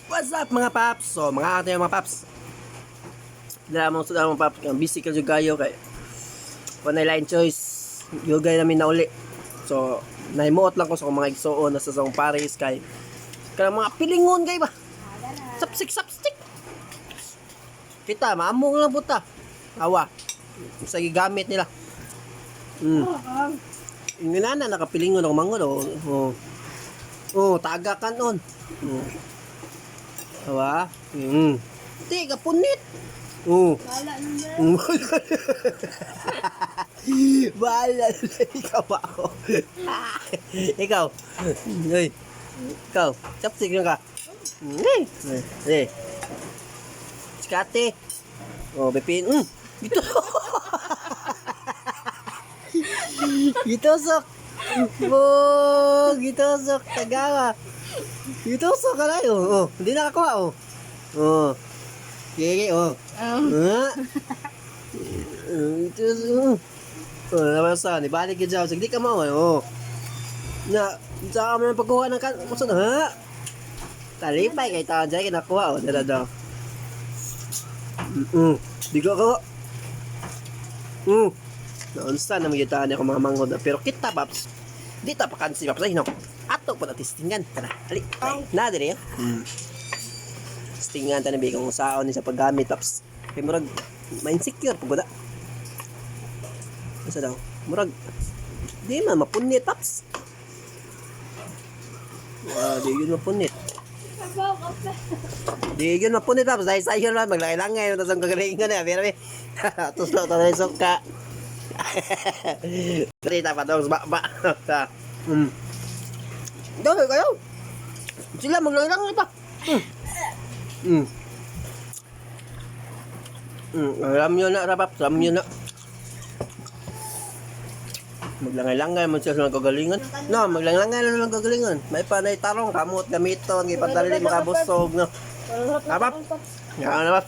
What's up mga paps? So mga ating mga paps. Dala mo sa mga paps, busy ka jud kayo kay panay line choice. Yugay namin na uli. So nahimuot lang ko sa mga igsoon na sa song Paris kay mga pilingon kay ba. Sapsik. Kita maamong lang puta. Awa. Sa gigamit nila. Yung nana nakapilingon ng mango do. Taga kanon. Awa. Tiga punit. Wala naman. Bahala na ikaw pa ako. Ikaw. Uy. Ikaw. Chapstick na ka. Sikate. Bepin. Gitu. Gitusok. Gitusok. Tagawa. Gitusok ka na yun. Hindi nakakuha. Gigi. Gitusok. Nabasa. Nibalik ka dyan. Sige ka mo. Na. Sa kami ng pagkuha ng kaso na. Talipay kay taon dyan. Kinakuha. Dala daw. Di ko ako. Naunsa na magitaan ako mga manghod na. Pero kita paps. Di ta pa kansi paps. Ay no. Ato pa na testingan. Kana. Ali. Na dire. Testingan ta na bigong saon ni sa paggamit paps. Kay murag ma-insecure pag wala. Asa daw? Murag di man mapunit paps. Di yun mapunit. Di yun mapunit paps. Dahil sa yun lang maglangay-langay. Tapos ang kagalingan na. Pero tapos lang tayo suka. Berita pa daw sa baba. Dahil kayo. Sila maglalang pa. Alam nyo na, Rapap. Alam nyo na. Maglangay-langay man siya sa kagalingan. No, maglangay lang sa kagalingan. May panay tarong, kamot, gamiton, ipadali, makabusog. No. Rapap. Yan, Rapap.